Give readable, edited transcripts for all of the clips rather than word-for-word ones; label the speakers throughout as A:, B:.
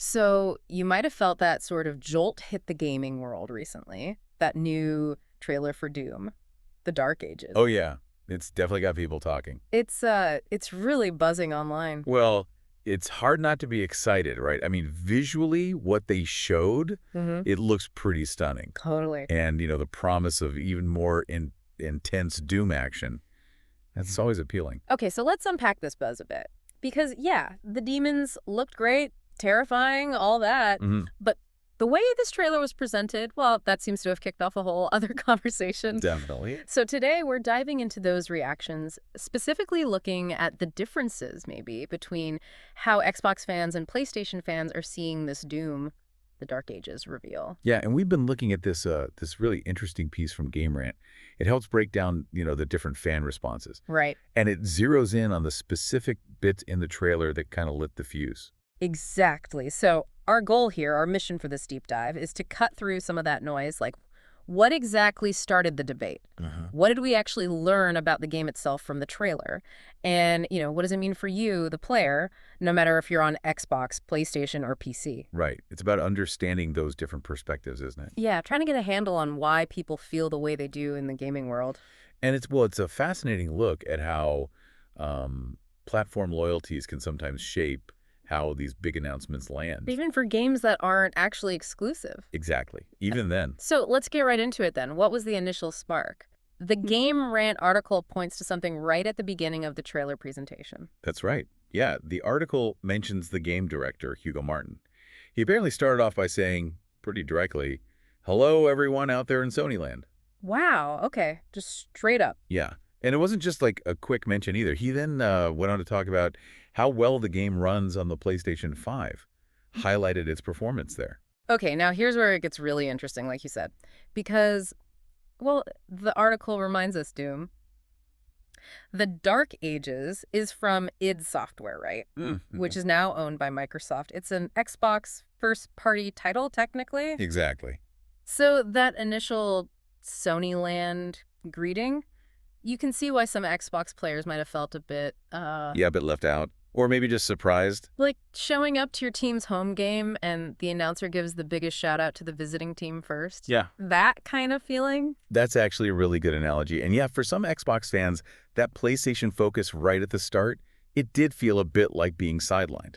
A: So you might have felt that sort of jolt hit the gaming world recently, that new trailer for Doom, The Dark Ages.
B: Oh, yeah. It's definitely got people talking.
A: It's really buzzing online.
B: Well, it's hard not to be excited, right? I mean, visually, what they showed,
A: Mm-hmm.
B: it looks pretty stunning.
A: Totally.
B: And, the promise of even more intense Doom action, that's always appealing.
A: Okay, so let's unpack this buzz a bit. Because, yeah, the demons looked great, terrifying, all that.
B: Hmm.
A: But the way this trailer was presented, well, that seems to have kicked off a whole other conversation.
B: Definitely.
A: So today we're diving into those reactions, specifically looking at the differences, maybe, between how Xbox fans and PlayStation fans are seeing this Doom, The Dark Ages reveal.
B: Yeah, and we've been looking at this really interesting piece from Game Rant. It helps break down, the different fan responses.
A: Right.
B: And it zeroes in on the specific bits in the trailer that kind of lit the fuse.
A: Exactly. So our goal here, our mission for this deep dive, is to cut through some of that noise, like what exactly started the debate? What did we actually learn about the game itself from the trailer? And, what does it mean for you, the player, no matter if you're on Xbox, PlayStation, or PC?
B: Right. It's about understanding those different perspectives, isn't it?
A: Yeah, trying to get a handle on why people feel the way they do in the gaming world.
B: And it's a fascinating look at how platform loyalties can sometimes shape how these big announcements land.
A: Even for games that aren't actually exclusive.
B: Exactly. Even then.
A: So let's get right into it then. What was the initial spark? The Game Rant article points to something right at the beginning of the trailer presentation.
B: That's right. Yeah, the article mentions the game director, Hugo Martin. He apparently started off by saying, pretty directly, "Hello, everyone out there in Sony land."
A: Wow, okay, just straight up.
B: Yeah. And it wasn't just like a quick mention either. He then went on to talk about how well the game runs on the PlayStation 5, highlighted its performance there.
A: Okay, now here's where it gets really interesting, like you said. Because, well, the article reminds us, Doom, The Dark Ages is from id Software, right? Which is now owned by Microsoft. It's an Xbox first-party title, technically.
B: Exactly.
A: So that initial Sony land greeting, you can see why some Xbox players might have felt a bit,
B: Yeah, a bit left out. Or maybe just surprised.
A: like showing up to your team's home game and the announcer gives the biggest shout out to the visiting team first.
B: Yeah.
A: That kind of feeling.
B: That's actually a really good analogy. And yeah, for some Xbox fans, that PlayStation focus right at the start, it did feel a bit like being sidelined,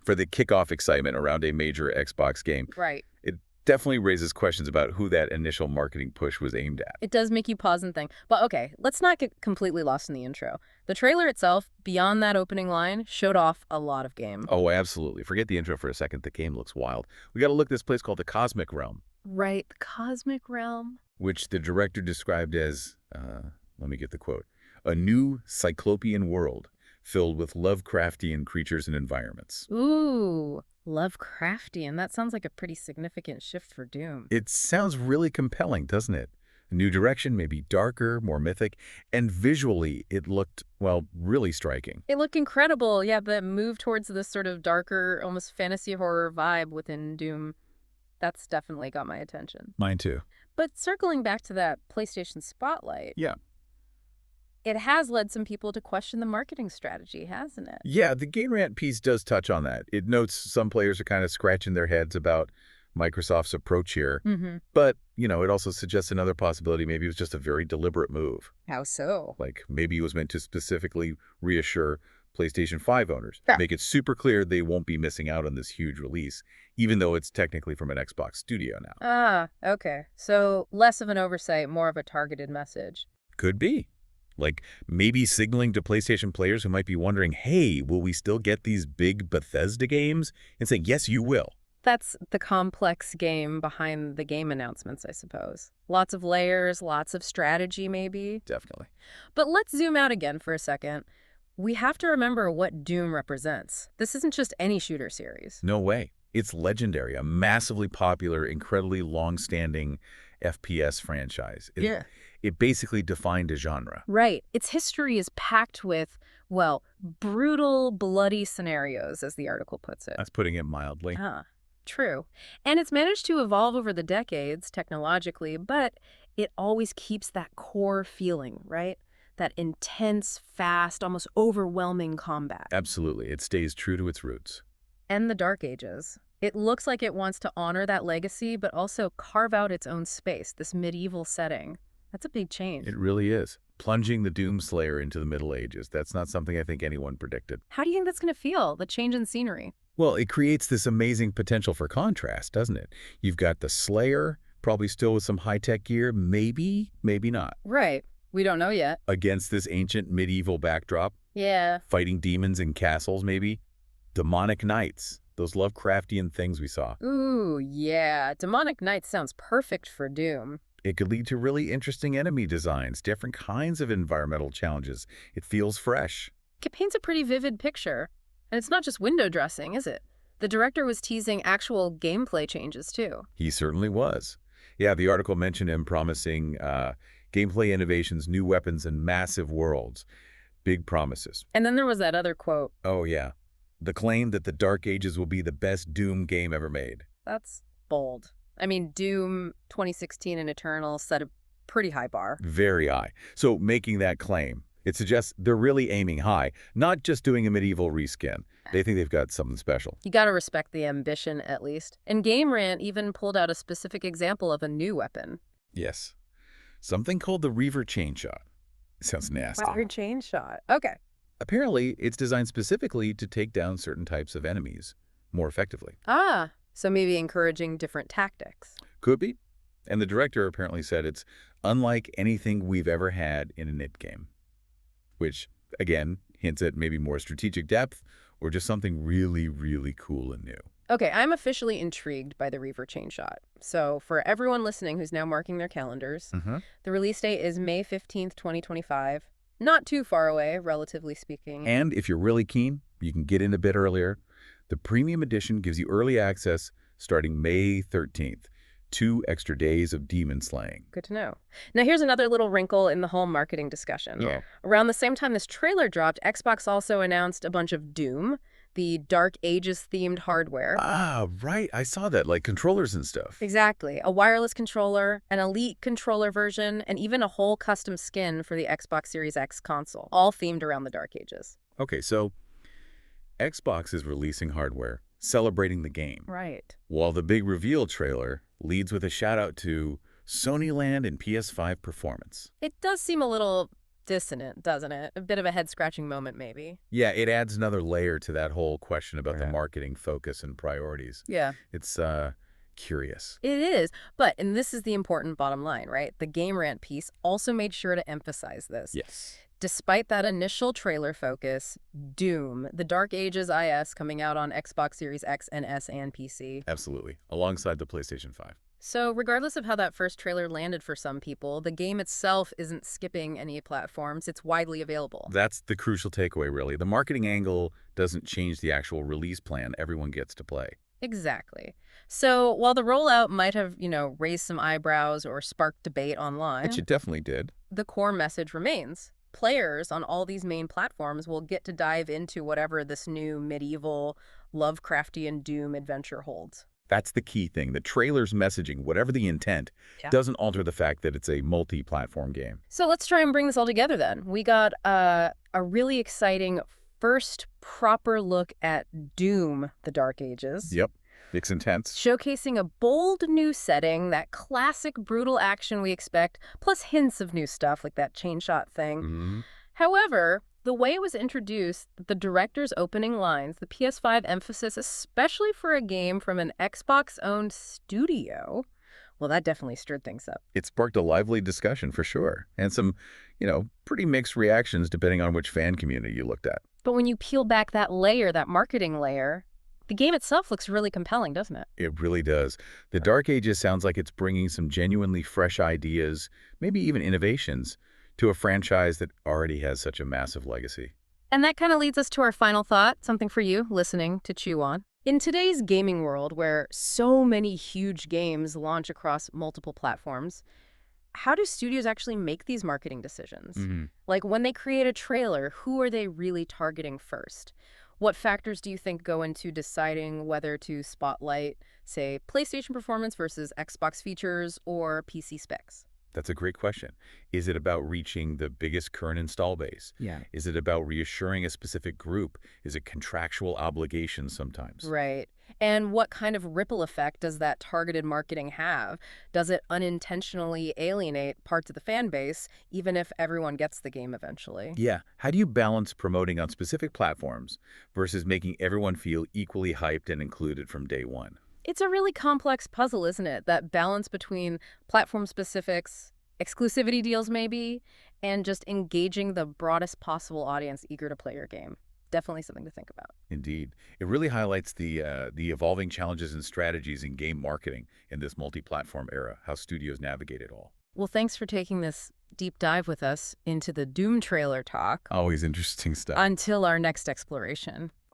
B: for the kickoff excitement around a major Xbox game.
A: Right.
B: It definitely raises questions about who that initial marketing push was aimed at.
A: It does make you pause and think. But okay, let's not get completely lost in the intro. The trailer itself, beyond that opening line, showed off a lot of game.
B: Oh, absolutely. Forget the intro for a second. The game looks wild. We got to look at this place called the Cosmic Realm,
A: Right, the cosmic realm.
B: which the director described as, let me get the quote, "a new cyclopean world filled with Lovecraftian creatures and environments."
A: Ooh, Lovecraftian. That sounds like a pretty significant shift for Doom.
B: It sounds really compelling, doesn't it? A new direction, maybe darker, more mythic, and visually it looked, well, really striking.
A: It looked incredible. Yeah, the move towards this sort of darker, almost fantasy horror vibe within Doom, that's definitely got my attention.
B: Mine too.
A: But circling back to that PlayStation Spotlight,
B: Yeah.
A: it has led some people to question the marketing strategy, hasn't it?
B: Yeah, the Game Rant piece does touch on that. It notes some players are kind of scratching their heads about Microsoft's approach here.
A: Mm-hmm.
B: But, it also suggests another possibility. Maybe it was just a very deliberate move.
A: How so?
B: Like maybe it was meant to specifically reassure PlayStation 5 owners.
A: Yeah.
B: Make it super clear they won't be missing out on this huge release, even though it's technically from an Xbox studio now.
A: Ah, okay. So less of an oversight, more of a targeted message.
B: Could be. Like maybe signaling to PlayStation players who might be wondering, hey, will we still get these big Bethesda games? And saying, yes, you will.
A: That's the complex game behind the game announcements, I suppose. Lots of layers, lots of strategy, maybe.
B: Definitely.
A: But let's zoom out again for a second. We have to remember what Doom represents. This isn't just any shooter series.
B: No way. It's legendary, a massively popular, incredibly long-standing FPS franchise. It basically defined a genre.
A: Right. Its history is packed with, well, brutal, bloody scenarios, as the article puts it.
B: That's putting it mildly.
A: True. And it's managed to evolve over the decades technologically, but it always keeps that core feeling, right? That intense, fast, almost overwhelming combat.
B: Absolutely. It stays true to its roots.
A: And the Dark Ages. It looks like it wants to honor that legacy, but also carve out its own space, this medieval setting. That's a big change.
B: It really is. Plunging the Doomslayer into the Middle Ages. That's not something I think anyone predicted.
A: How do you think that's going to feel, the change in scenery?
B: Well, it creates this amazing potential for contrast, doesn't it? You've got the Slayer, probably still with some high-tech gear, maybe, maybe not,
A: Right. We don't know yet.
B: against this ancient medieval backdrop,
A: Yeah.
B: fighting demons in castles, maybe. Demonic knights, those Lovecraftian things we saw.
A: Ooh, yeah. Demonic Knight sounds perfect for Doom.
B: It could lead to really interesting enemy designs, different kinds of environmental challenges. It feels fresh.
A: It paints a pretty vivid picture. And it's not just window dressing, is it? The director was teasing actual gameplay changes, too.
B: He certainly was. Yeah, the article mentioned him promising gameplay innovations, new weapons, and massive worlds. Big promises.
A: And then there was that other quote.
B: Oh, yeah. The claim that the Dark Ages will be the best Doom game ever made.
A: That's bold. I mean, Doom 2016 and Eternal set a pretty high bar.
B: Very high. So making that claim, it suggests they're really aiming high, not just doing a medieval reskin. They think they've got something special.
A: You gotta respect the ambition, at least. And Game Rant even pulled out a specific example of a new weapon.
B: Yes. Something called the Reaver Chain Shot. Sounds nasty.
A: Wow, chain shot. Okay.
B: Apparently, it's designed specifically to take down certain types of enemies more effectively.
A: Ah, so maybe encouraging different tactics.
B: Could be. And the director apparently said it's unlike anything we've ever had in an IT game. Which, again, hints at maybe more strategic depth or just something really, really cool and new.
A: Okay, I'm officially intrigued by the Reaver Chain Shot. So for everyone listening who's now marking their calendars, the release date is May 15th, 2025. Not too far away, relatively speaking.
B: And if you're really keen, you can get in a bit earlier. The premium edition gives you early access starting May 13th. 2 extra days of demon slaying.
A: Good to know. Now here's another little wrinkle in the whole marketing discussion.
B: Yeah.
A: Around the same time this trailer dropped, Xbox also announced a bunch of Doom, the Dark Ages themed hardware.
B: Ah, right. I saw that, like controllers and stuff.
A: Exactly. A wireless controller, an Elite controller version, and even a whole custom skin for the Xbox Series X console, all themed around the Dark Ages.
B: Okay, so Xbox is releasing hardware, celebrating the game.
A: Right.
B: While the big reveal trailer leads with a shout out to Sony Land and PS5 performance.
A: It does seem a little dissonant, doesn't it? A bit of a head-scratching moment, maybe.
B: Yeah, it adds another layer to that whole question about the marketing focus and priorities.
A: Yeah.
B: It's curious.
A: It is. But, and this is the important bottom line, right? The Game Rant piece also made sure to emphasize this.
B: Yes.
A: Despite that initial trailer focus, Doom, the Dark Ages IS coming out on Xbox Series X and S and PC.
B: Absolutely. Alongside the PlayStation 5.
A: So regardless of how that first trailer landed for some people, the game itself isn't skipping any platforms. It's widely available.
B: That's the crucial takeaway, really. The marketing angle doesn't change the actual release plan. Everyone gets to play.
A: Exactly. So while the rollout might have, raised some eyebrows or sparked debate online,
B: Which it definitely did.
A: the core message remains. Players on all these main platforms will get to dive into whatever this new medieval Lovecraftian Doom adventure holds.
B: That's the key thing. The trailer's messaging, whatever the intent,
A: Yeah.
B: doesn't alter the fact that it's a multi-platform game.
A: So let's try and bring this all together then. We got a really exciting first proper look at Doom, the Dark Ages.
B: Yep. It's intense.
A: Showcasing a bold new setting, that classic brutal action we expect, plus hints of new stuff like that chain shot thing. However, the way it was introduced, the director's opening lines, the PS5 emphasis, especially for a game from an Xbox-owned studio, well, that definitely stirred things up.
B: It sparked a lively discussion for sure. And some, pretty mixed reactions depending on which fan community you looked at.
A: But when you peel back that layer, that marketing layer, the game itself looks really compelling, doesn't it?
B: It really does. The Dark Ages sounds like it's bringing some genuinely fresh ideas, maybe even innovations, to a franchise that already has such a massive legacy.
A: And that kind of leads us to our final thought, something for you listening to chew on. In today's gaming world, where so many huge games launch across multiple platforms, how do studios actually make these marketing decisions? Like when they create a trailer, who are they really targeting first? What factors do you think go into deciding whether to spotlight, say, PlayStation performance versus Xbox features or PC specs?
B: That's a great question. Is it about reaching the biggest current install base?
A: Yeah.
B: Is it about reassuring a specific group? Is it contractual obligations sometimes?
A: Right. And what kind of ripple effect does that targeted marketing have? Does it unintentionally alienate parts of the fan base, even if everyone gets the game eventually?
B: Yeah. How do you balance promoting on specific platforms versus making everyone feel equally hyped and included from day one?
A: It's a really complex puzzle, isn't it? That balance between platform specifics, exclusivity deals maybe, and just engaging the broadest possible audience eager to play your game. Definitely something to think about.
B: Indeed. It really highlights the evolving challenges and strategies in game marketing in this multi-platform era, how studios navigate it all.
A: Well, thanks for taking this deep dive with us into the Doom trailer talk.
B: Always interesting stuff.
A: Until our next exploration.